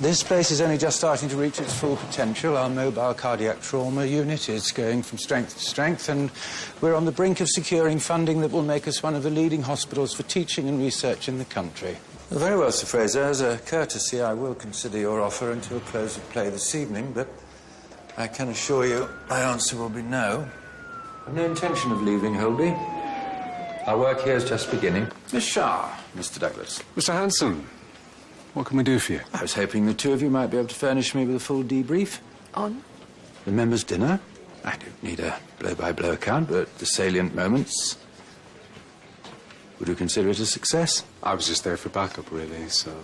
This place is only just starting to reach its full potential. Our mobile cardiac trauma unit is going from strength to strength, and we're on the brink of securing funding that will make us one of the leading hospitals for teaching and research in the country. Well, very well, Sir Fraser. As a courtesy, I will consider your offer until close of play this evening, but I can assure you my answer will be no. I've no intention of leaving Holby. Our work here is just beginning. Miss Shah, Mr. Douglas. Mr. Hanssen, what can we do for you? I was hoping the two of you might be able to furnish me with a full debrief. On? The members' dinner. I don't need a blow-by-blow account, but the salient moments. Would you consider it a success? I was just there for backup, really, so...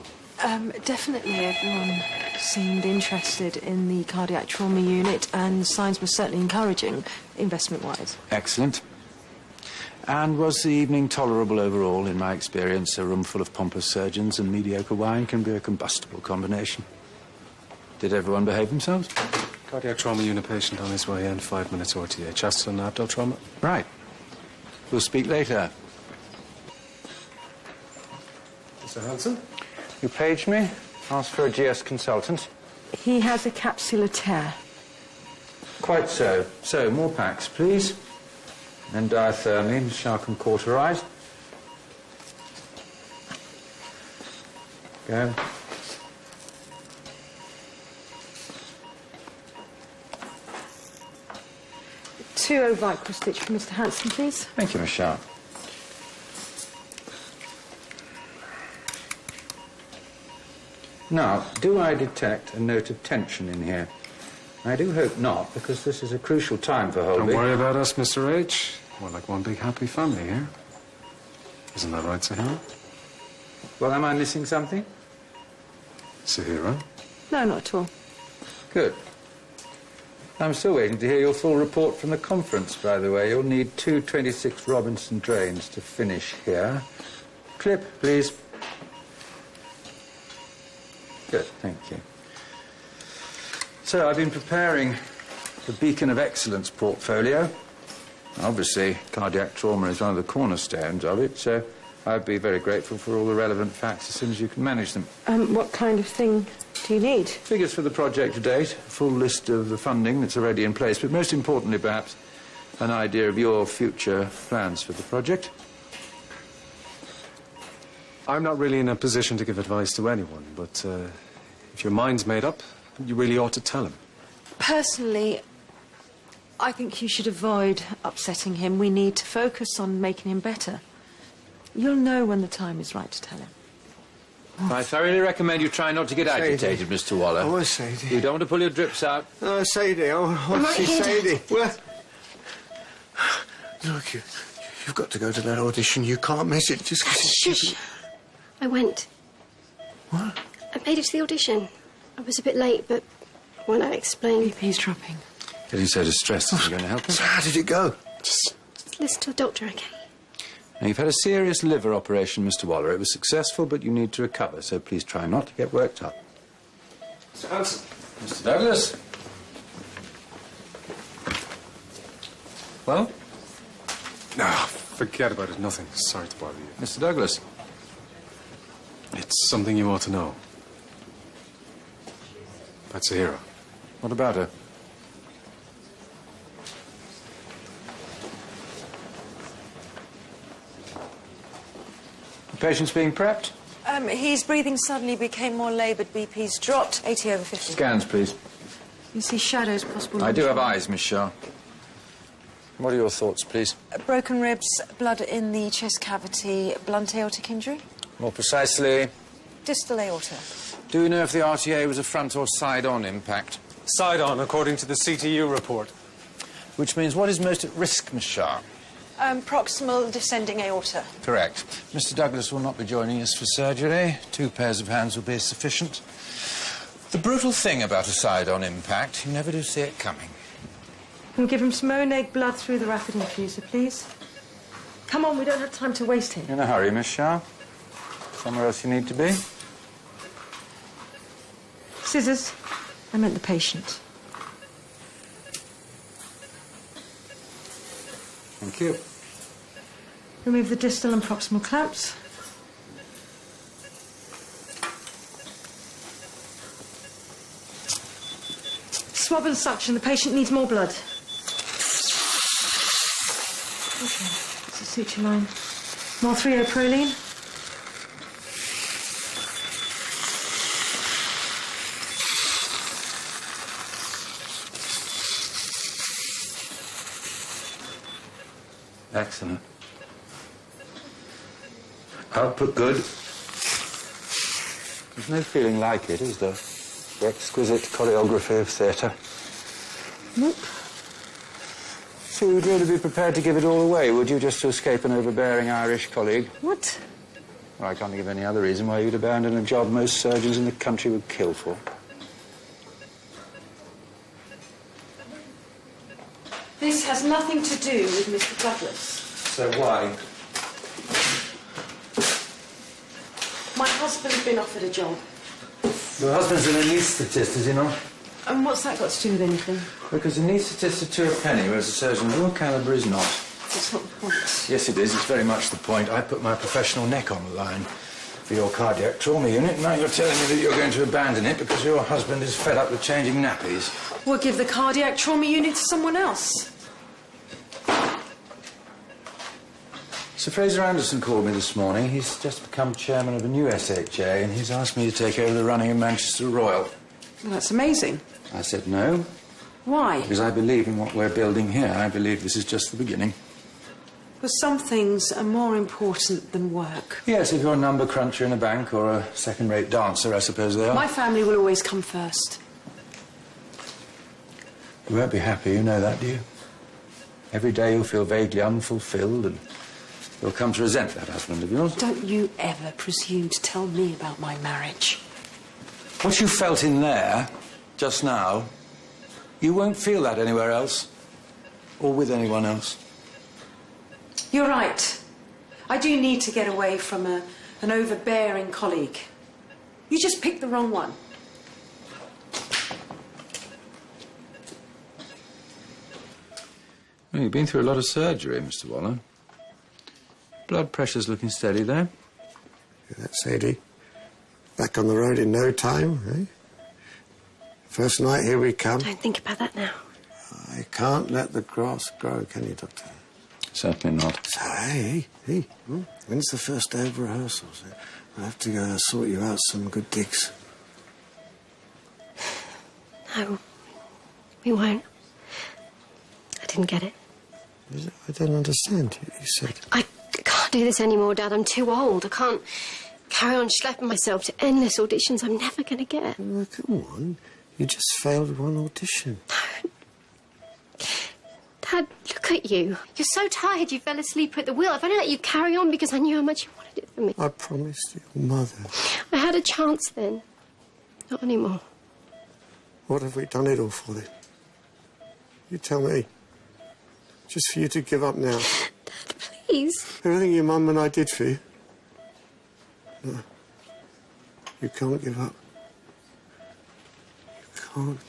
Definitely everyone seemed interested in the cardiac trauma unit, and signs were certainly encouraging, investment-wise. Excellent. And was the evening tolerable overall? In my experience, a room full of pompous surgeons and mediocre wine can be a combustible combination. Did everyone behave themselves? Cardiac trauma unit patient on his way in, 5 minutes RTA. Chest and abdo trauma. Right. We'll speak later. Mr. Hanssen? You paged me, asked for a GS consultant. He has a capsular tear. Quite so. So, more packs, please. And diathermy, sharp and cauterized. Go. Two ovicular stitch for Mr. Hanssen, please. Thank you, Miss Sharp. Now, do I detect a note of tension in here? I do hope not, because this is a crucial time for Holby. Don't worry about us, Mr. H. We're like one big happy family here. Isn't that right, Sahira? Well, am I missing something? Sahira? No, not at all. Good. I'm still waiting to hear your full report from the conference, by the way. You'll need 226 Robinson drains to finish here. Clip, please. Good, thank you. So, I've been preparing the Beacon of Excellence portfolio. Obviously, cardiac trauma is one of the cornerstones of it, so I'd be very grateful for all the relevant facts as soon as you can manage them. What kind of thing do you need? Figures for the project to date, a full list of the funding that's already in place, but most importantly, perhaps, an idea of your future plans for the project. I'm not really in a position to give advice to anyone, but if your mind's made up, you really ought to tell him. Personally, I think you should avoid upsetting him. We need to focus on making him better. You'll know when the time is right to tell him. I thoroughly recommend you try not to get agitated, Mr. Waller. Oh, where's Sadie? You don't want to pull your drips out. Oh, Sadie. Oh, what's she, Sadie? Where? Look, you've got to go to that audition. You can't miss it. Just... Shush. I went. What? I made it to the audition. I was a bit late, but when I explained... BP's dropping. Getting so distressed, is you going to help him? So how did it go? Just listen to a doctor, OK? Now, you've had a serious liver operation, Mr. Waller. It was successful, but you need to recover, so please try not to get worked up. Mr. Hanssen. Mr. Douglas? Well? No, forget about it. Nothing. Sorry to bother you. Mr. Douglas? It's something you ought to know. That's Sahira. What about her? The patient's being prepped? His breathing suddenly became more laboured. BP's dropped. 80 over 50. Scans, please. You see shadows possible. I do have eyes, Miss Shaw. What are your thoughts, please? Broken ribs, blood in the chest cavity, blunt aortic injury. More precisely? Distal aorta. Do we know if the RTA was a front or side-on impact? Side-on, according to the CTU report. Which means what is most at risk, Miss Shaw? Proximal descending aorta. Correct. Mr. Douglas will not be joining us for surgery. 2 pairs of hands will be sufficient. The brutal thing about a side-on impact, you never do see it coming. Can we give him some Oneg blood through the rapid infuser, please? Come on, we don't have time to waste here. In a hurry, Miss Shaw. Somewhere else you need to be. Scissors. I meant the patient. Thank you. Remove the distal and proximal clamps. Swab and suction. The patient needs more blood. Okay, that's the suture line. More 3-O-proline. Excellent. Output good. There's no feeling like it, is there? The exquisite choreography of theatre. Nope. So you'd really be prepared to give it all away, would you, just to escape an overbearing Irish colleague? What? Well, I can't think of any other reason why you'd abandon a job most surgeons in the country would kill for. This has nothing to do with Mr. Douglas. So why? My husband's been offered a job. Your husband's an anaesthetist, is he not? And what's that got to do with anything? Because anaesthetists are to a penny, whereas a surgeon of your calibre is not. That's not the point. Yes, it is. It's very much the point. I put my professional neck on the line for your cardiac trauma unit. Now you're telling me that you're going to abandon it because your husband is fed up with changing nappies. We'll give the cardiac trauma unit to someone else. Sir Fraser Anderson called me this morning. He's just become chairman of a new SHA and he's asked me to take over the running of Manchester Royal. Well, that's amazing. I said no, Why? because I believe in what we're building here. I believe this is just the beginning. But some things are more important than work. Yes, if you're a number cruncher in a bank or a second-rate dancer, I suppose they are. My family will always come first. You won't be happy, you know that, do you? Every day you'll feel vaguely unfulfilled and you'll come to resent that husband of yours. Don't you ever presume to tell me about my marriage. What you felt in there, just now, you won't feel that anywhere else. Or with anyone else. You're right. I do need to get away from an overbearing colleague. You just picked the wrong one. Well, you've been through a lot of surgery, Mr. Waller. Blood pressure's looking steady there. Hear that, Sadie? Back on the road in no time, eh? First night, here we come. Don't think about that now. I can't let the grass grow, can you, Doctor? Certainly not. So, hey, when's the first day of rehearsals? I'll have to go sort you out some good gigs. No, we won't. I didn't get it. I don't understand. You said... I can't do this anymore, Dad. I'm too old. I can't carry on schlepping myself to endless auditions I'm never going to get. Well, come on. You just failed one audition. Dad, look at you. You're so tired you fell asleep at the wheel. I've only let you carry on because I knew how much you wanted it for me. I promised your mother. I had a chance then. Not anymore. What have we done it all for, then? You tell me. Just for you to give up now. Dad, please. Everything your mum and I did for you. No. You can't give up. You can't.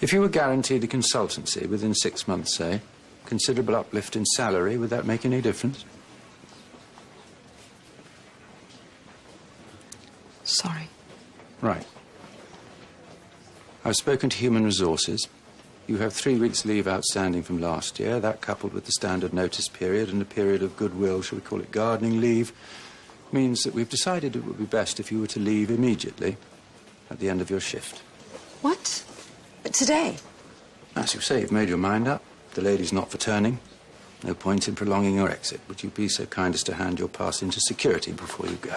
If you were guaranteed a consultancy within 6 months, say, considerable uplift in salary, would that make any difference? Sorry. Right. I've spoken to Human Resources. You have 3 weeks' leave outstanding from last year. That, coupled with the standard notice period and a period of goodwill, shall we call it gardening leave, means that we've decided it would be best if you were to leave immediately at the end of your shift. What? But today? As you say, you've made your mind up. The lady's not for turning. No point in prolonging your exit. Would you be so kind as to hand your pass into security before you go?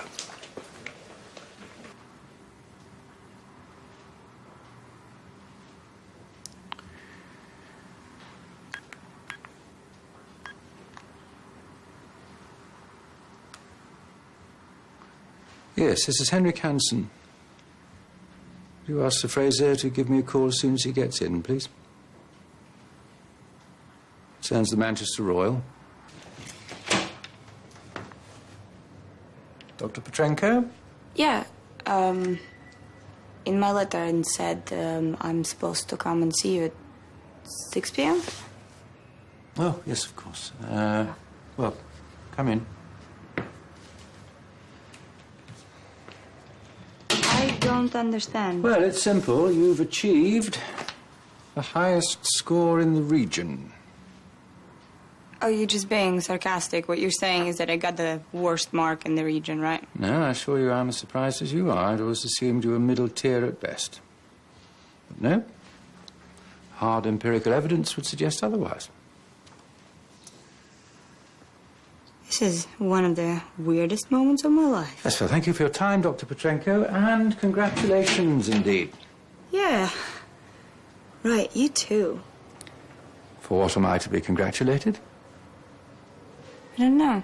Yes, this is Henrik Hanssen. You ask Sir Fraser to give me a call as soon as he gets in, please. Concerns the Manchester Royal. Dr. Petrenko? Yeah, in my letter it said I'm supposed to come and see you at 6 p.m. Oh, yes, of course. Well, Come in. I don't understand. Well, it's simple. You've achieved the highest score in the region. Oh, you're just being sarcastic. What you're saying is that I got the worst mark in the region, right? No, I assure you I'm as surprised as you are. I'd always assumed you were middle tier at best. But no. Hard empirical evidence would suggest otherwise. This is one of the weirdest moments of my life. Yes, well, thank you for your time, Dr. Petrenko, and congratulations indeed. Yeah. Right, you too. For what am I to be congratulated? I don't know.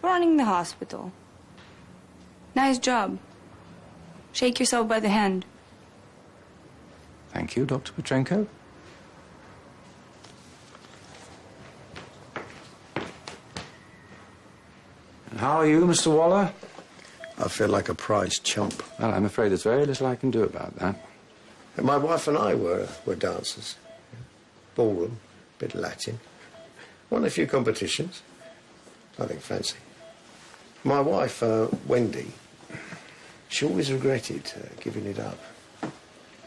Running the hospital. Nice job. Shake yourself by the hand. Thank you, Dr. Petrenko. And how are you, Mr. Waller? I feel like a prize chump. Well, I'm afraid there's very little I can do about that. And my wife and I were dancers. Ballroom, bit of Latin. Won a few competitions. Nothing fancy. My wife, Wendy, she always regretted giving it up.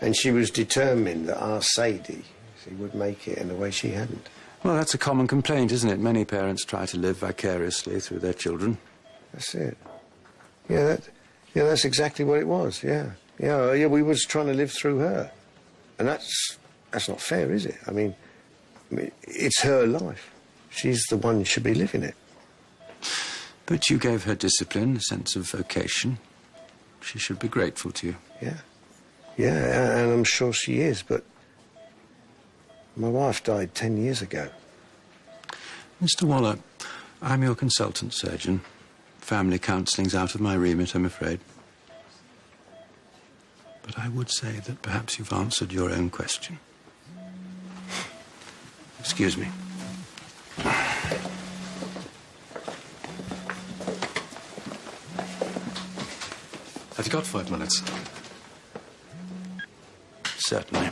And she was determined that our Sadie would make it in a way she hadn't. Well, that's a common complaint, isn't it? Many parents try to live vicariously through their children. That's it. Yeah, that's exactly what it was, yeah. Yeah, we was trying to live through her. And that's not fair, is it? I mean, it's her life. She's the one who should be living it. But you gave her discipline, a sense of vocation. She should be grateful to you. Yeah. Yeah, and I'm sure she is, but my wife died 10 years ago. Mr. Waller, I'm your consultant surgeon. Family counselling's out of my remit, I'm afraid. But I would say that perhaps you've answered your own question. Excuse me. Have you got 5 minutes? Certainly.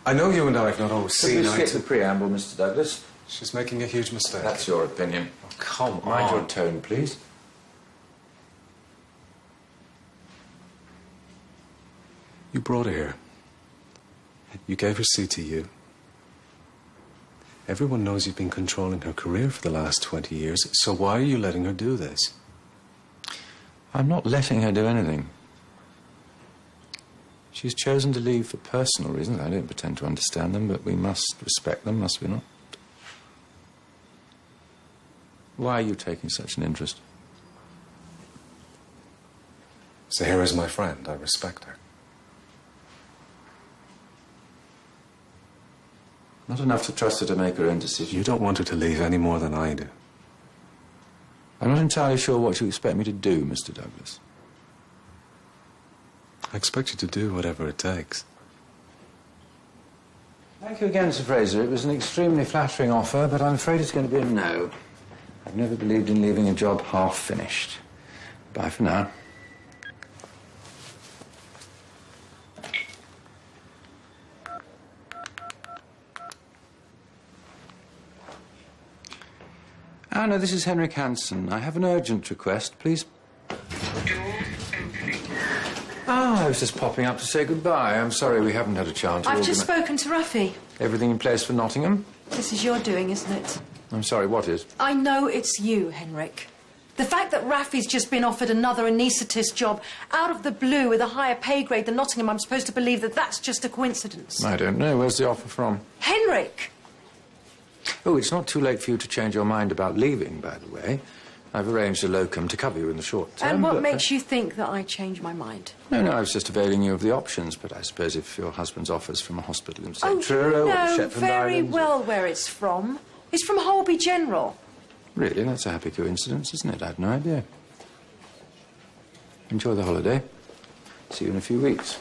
I know you and I have not always seen eye to... the preamble, Mr. Douglas. She's making a huge mistake. That's your opinion. Oh, come on. Mind your tone, please. You brought her here. You gave her CTU. Everyone knows you've been controlling her career for the last 20 years, so why are you letting her do this? I'm not letting her do anything. She's chosen to leave for personal reasons. I don't pretend to understand them, but we must respect them, must we not? Why are you taking such an interest? Sahira's my friend. I respect her. Not enough to trust her to make her own decision. You don't want her to leave any more than I do. I'm not entirely sure what you expect me to do, Mr. Douglas. I expect you to do whatever it takes. Thank you again, Sir Fraser. It was an extremely flattering offer, but I'm afraid it's going to be a no. I've never believed in leaving a job half finished. Bye for now. Anna, this is Henrik Hanssen. I have an urgent request, please. I was just popping up to say goodbye. I'm sorry we haven't had a chance to I've just spoken to Rafi. Everything in place for Nottingham? This is your doing, isn't it? I'm sorry, what is? I know it's you, Henrik. The fact that Rafi's just been offered another anaesthetist job out of the blue with a higher pay grade than Nottingham, I'm supposed to believe that that's just a coincidence. I don't know. Where's the offer from? Henrik! Oh, it's not too late for you to change your mind about leaving, by the way. I've arranged a locum to cover you in the short term. And what makes you think that I change my mind? No, I was just availing you of the options, but I suppose if your husband's offer's from a hospital in, say, Oh, Truro or the know Shetland very Islands... well where it's from. It's from Holby General. Really? That's a happy coincidence, isn't it? I had no idea. Enjoy the holiday. See you in a few weeks.